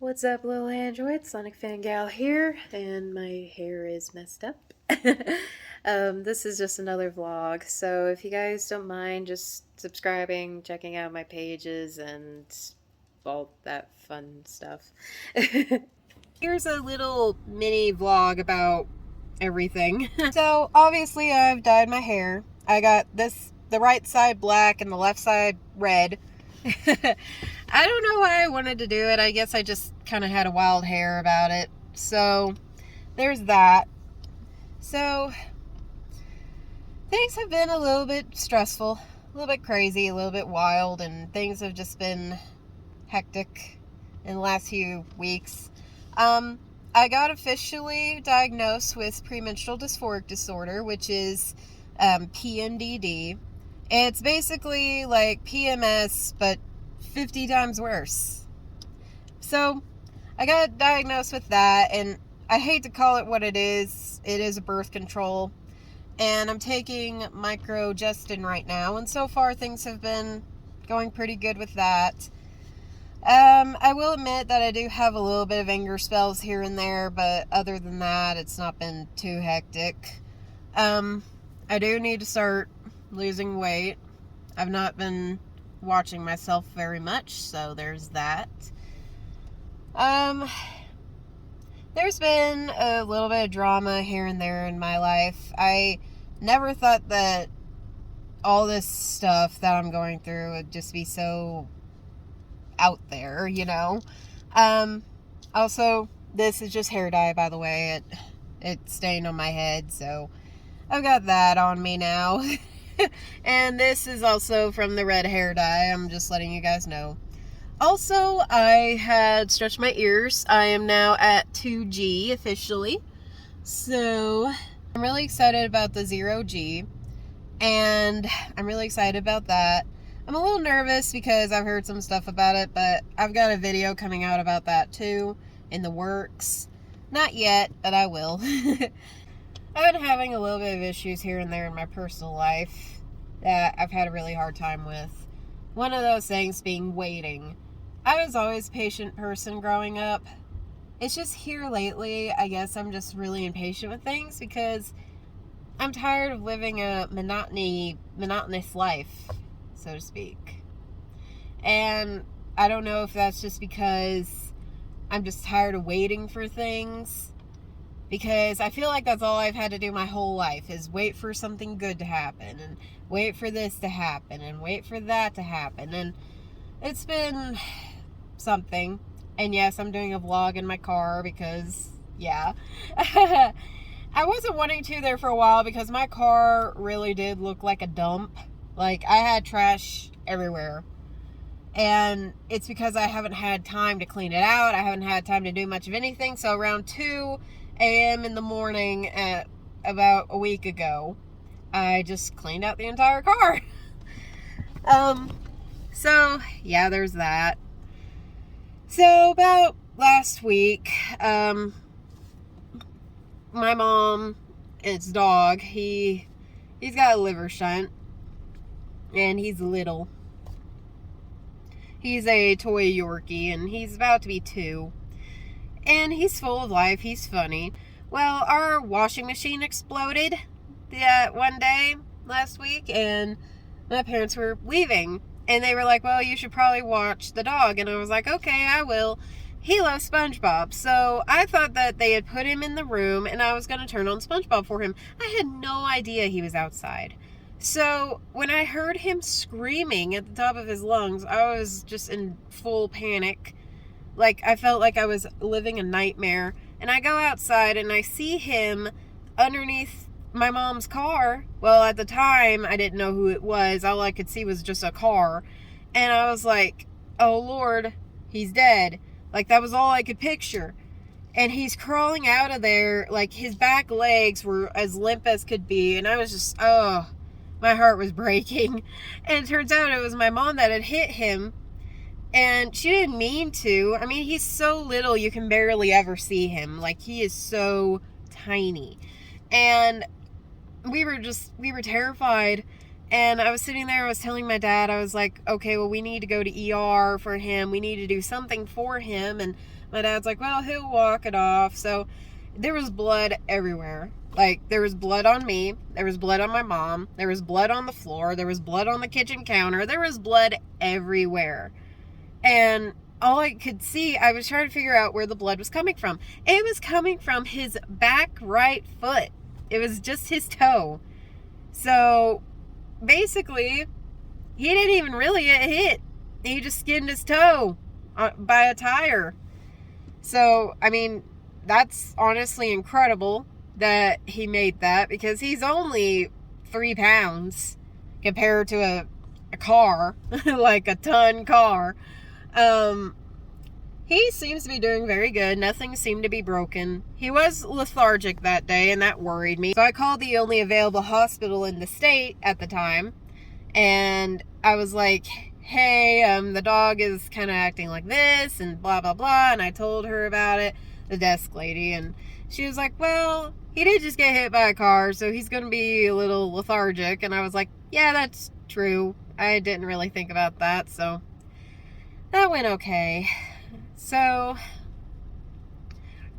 What's up, little android? SonicFanGal here, and my hair is messed up. This is just another vlog, so if you guys don't mind just subscribing, checking out my pages, and all that fun stuff. Here's a little mini vlog about everything. So, obviously I've dyed my hair. I got the right side black and the left side red. I don't know why I wanted to do it. I guess I just kind of had a wild hair about it. So, there's that. So, things have been a little bit stressful, a little bit crazy, a little bit wild, and things have just been hectic in the last few weeks. I got officially diagnosed with premenstrual dysphoric disorder, which is PMDD. It's basically like PMS, but 50 times worse. So, I got diagnosed with that, and I hate to call it what it is. It is a birth control, and I'm taking microgestin right now, and so far things have been going pretty good with that. I will admit that I do have a little bit of anger spells here and there, but other than that, it's not been too hectic. I do need to start losing weight. I've not been watching myself very much, so there's that. There's been a little bit of drama here and there in my life. I never thought that all this stuff that I'm going through would just be so out there, you know. Also, this is just hair dye, by the way. It's stained on my head, so I've got that on me now. And this is also from the red hair dye. I'm just letting you guys know. Also, I had stretched my ears. I am now at 2G officially. So, I'm really excited about the 0G. And I'm really excited about that. I'm a little nervous because I've heard some stuff about it, but I've got a video coming out about that too, in the works. Not yet, but I will. I've been having a little bit of issues here and there in my personal life that I've had a really hard time with. One of those things being waiting. I was always a patient person growing up. It's just here lately, I guess I'm just really impatient with things because I'm tired of living a monotonous life, so to speak. And I don't know if that's just because I'm just tired of waiting for things, because I feel like that's all I've had to do my whole life is wait for something good to happen, and wait for this to happen, and wait for that to happen, and it's been something. And yes, I'm doing a vlog in my car because, yeah. I wasn't wanting to there for a while because my car really did look like a dump. Like, I had trash everywhere. And it's because I haven't had time to clean it out. I haven't had time to do much of anything. So around 2 a.m. in the morning at about a week ago, I just cleaned out the entire car. So, yeah, there's that. So, about last week, my mom, its dog, he's got a liver shunt. And he's little. He's a toy Yorkie, and he's about to be 2. And he's full of life. He's funny. Well, our washing machine exploded one day last week, and my parents were leaving. And they were like, well, you should probably watch the dog. And I was like, okay, I will. He loves SpongeBob. So I thought that they had put him in the room, and I was going to turn on SpongeBob for him. I had no idea he was outside. So, when I heard him screaming at the top of his lungs, I was just in full panic. Like, I felt like I was living a nightmare. And I go outside and I see him underneath my mom's car. Well, at the time, I didn't know who it was. All I could see was just a car. And I was like, oh Lord, he's dead. Like, that was all I could picture. And he's crawling out of there. Like, his back legs were as limp as could be. And I was just, oh, my heart was breaking. And it turns out it was my mom that had hit him. And she didn't mean to. I mean, he's so little you can barely ever see him. Like, he is so tiny. And we were terrified. And I was sitting there, I was telling my dad, I was like, okay, well, we need to go to ER for him. We need to do something for him. And my dad's like, well, he'll walk it off. So there was blood everywhere. Like, there was blood on me. There was blood on my mom. There was blood on the floor. There was blood on the kitchen counter. There was blood everywhere. And all I could see, I was trying to figure out where the blood was coming from. It was coming from his back right foot. It was just his toe. So basically, he didn't even really get hit. He just skinned his toe by a tire. So, I mean, that's honestly incredible that he made that, because he's only 3 pounds compared to a car, like a ton car. He seems to be doing very good. Nothing seemed to be broken. He was lethargic that day, and that worried me. So I called the only available hospital in the state at the time, and I was like, hey, the dog is kind of acting like this, and blah, blah, blah, and I told her about it, the desk lady, and she was like, well, he did just get hit by a car, so he's going to be a little lethargic, and I was like, yeah, that's true. I didn't really think about that, so that went okay. So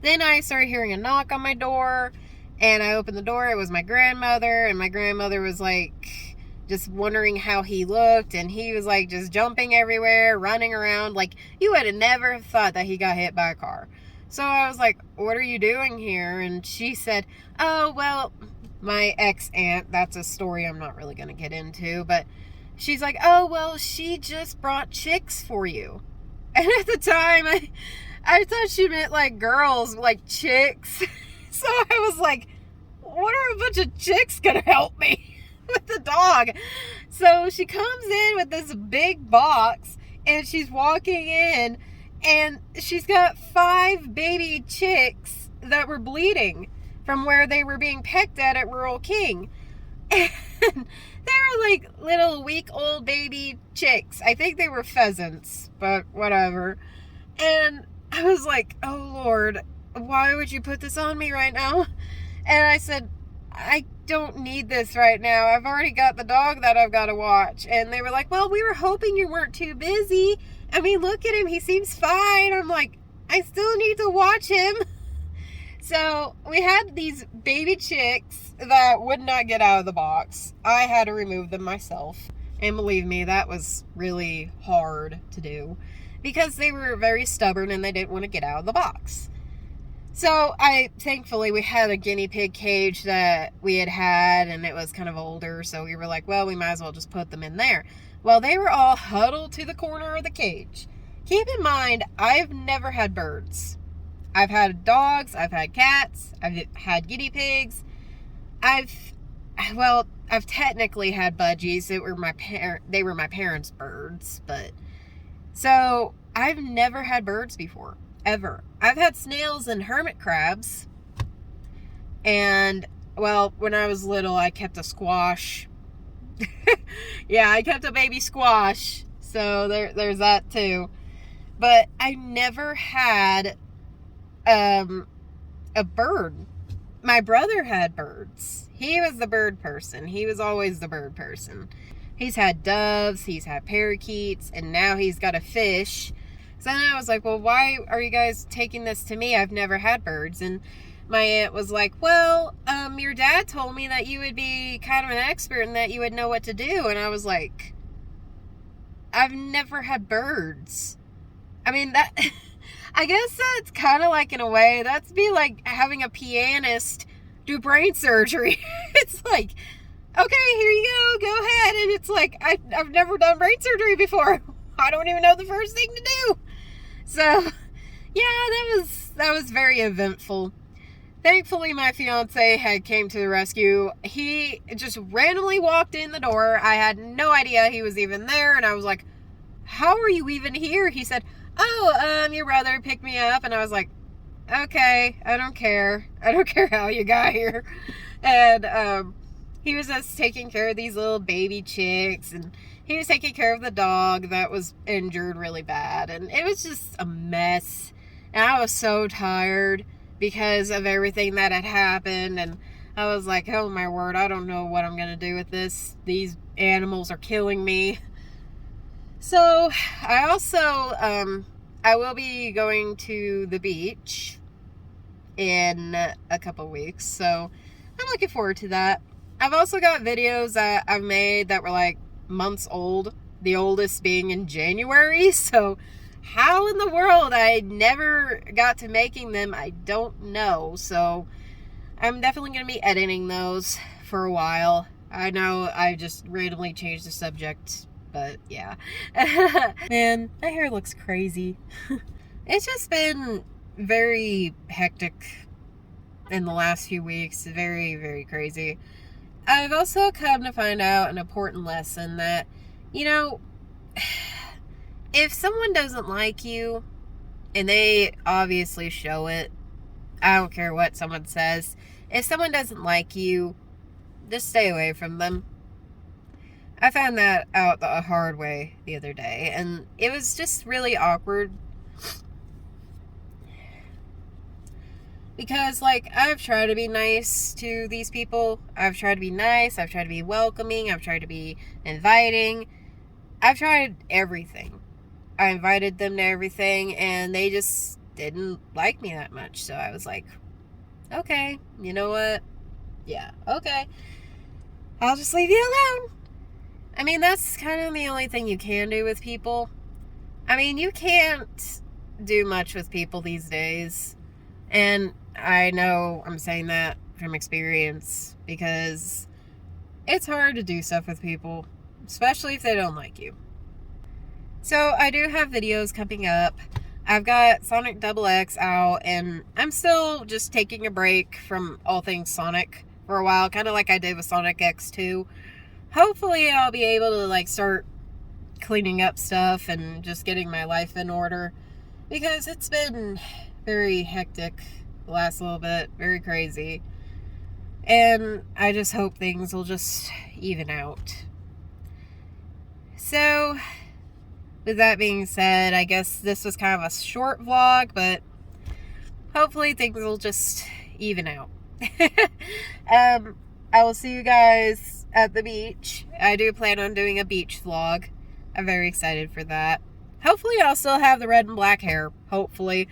then I started hearing a knock on my door, and I opened the door. It was my grandmother, and my grandmother was like just wondering how he looked, and he was like just jumping everywhere, running around. Like, you would have never thought that he got hit by a car. So I was like, what are you doing here? And she said, oh, well, my ex-aunt, that's a story I'm not really going to get into, but she's like, oh, well, she just brought chicks for you. And at the time, I thought she meant like girls, like chicks. So I was like, what are a bunch of chicks going to help me with the dog? So she comes in with this big box, and she's walking in, and she's got 5 baby chicks that were bleeding from where they were being pecked at Rural King. And they were like little week-old baby chicks. I think they were pheasants, but whatever. And I was like, oh Lord, why would you put this on me right now? And I said, I don't need this right now. I've already got the dog that I've got to watch. And they were like, well, we were hoping you weren't too busy. I mean, look at him. He seems fine. I'm like, I still need to watch him. So we had these baby chicks that would not get out of the box. I had to remove them myself. And believe me, that was really hard to do, because they were very stubborn and they didn't want to get out of the box. So thankfully we had a guinea pig cage that we had, and it was kind of older. So we were like, well, we might as well just put them in there. Well, they were all huddled to the corner of the cage. Keep in mind, I've never had birds. I've had dogs, I've had cats, I've had guinea pigs. I've technically had budgies. They were my parents' birds, but so I've never had birds before, ever. I've had snails and hermit crabs. And well, when I was little, I kept a squash. Yeah, I kept a baby squash. So there's that too. But I never had a bird. My brother had birds. He was the bird person. He was always the bird person. He's had doves, he's had parakeets, and now he's got a fish. So then I was like, well, why are you guys taking this to me? I've never had birds. And my aunt was like, well, your dad told me that you would be kind of an expert and that you would know what to do. And I was like, I've never had birds. I mean, that I guess that's kind of like, in a way, that's be like having a pianist do brain surgery. It's like, okay, here you go ahead. And it's like, I've never done brain surgery before. I don't even know the first thing to do. So, yeah, that was very eventful. Thankfully, my fiance had came to the rescue. He just randomly walked in the door. I had no idea he was even there. And I was like, how are you even here? He said, oh, your brother picked me up. And I was like, okay, I don't care. I don't care how you got here. And he was just taking care of these little baby chicks, and he was taking care of the dog that was injured really bad. And it was just a mess. And I was so tired because of everything that had happened. And I was like, oh my word, I don't know what I'm going to do with this. These animals are killing me. So, I also, I will be going to the beach in a couple weeks. So, I'm looking forward to that. I've also got videos that I've made that were like months old. The oldest being in January. So, how in the world I never got to making them, I don't know. So, I'm definitely going to be editing those for a while. I know I just randomly changed the subject, but yeah. Man, my hair looks crazy. It's just been very hectic in the last few weeks. Very, very crazy. I've also come to find out an important lesson that, you know, if someone doesn't like you, and they obviously show it, I don't care what someone says. If someone doesn't like you, just stay away from them. I found that out the hard way the other day, and it was just really awkward. Because, like, I've tried to be nice to these people. I've tried to be nice. I've tried to be welcoming. I've tried to be inviting. I've tried everything. I invited them to everything, and they just didn't like me that much. So I was like, okay, you know what? Yeah, okay. I'll just leave you alone. I mean, that's kind of the only thing you can do with people. I mean, you can't do much with people these days. And I know I'm saying that from experience because it's hard to do stuff with people, especially if they don't like you. So I do have videos coming up. I've got Sonic XX out, and I'm still just taking a break from all things Sonic for a while, kind of like I did with Sonic X2. Hopefully I'll be able to like start cleaning up stuff and just getting my life in order, because it's been very hectic the last little bit, very crazy. And I just hope things will just even out. So, with that being said, I guess this was kind of a short vlog, but hopefully things will just even out. I will see you guys at the beach. I do plan on doing a beach vlog. I'm very excited for that. Hopefully I'll still have the red and black hair. Hopefully.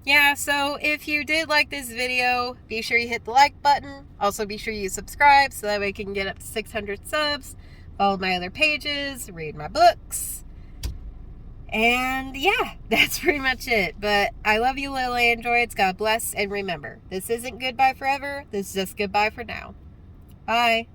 Yeah, so if you did like this video, be sure you hit the like button. Also be sure you subscribe so that way I can get up to 600 subs. Follow my other pages, read my books. And yeah, that's pretty much it. But I love you, little androids. God bless. And remember, this isn't goodbye forever. This is just goodbye for now. Bye.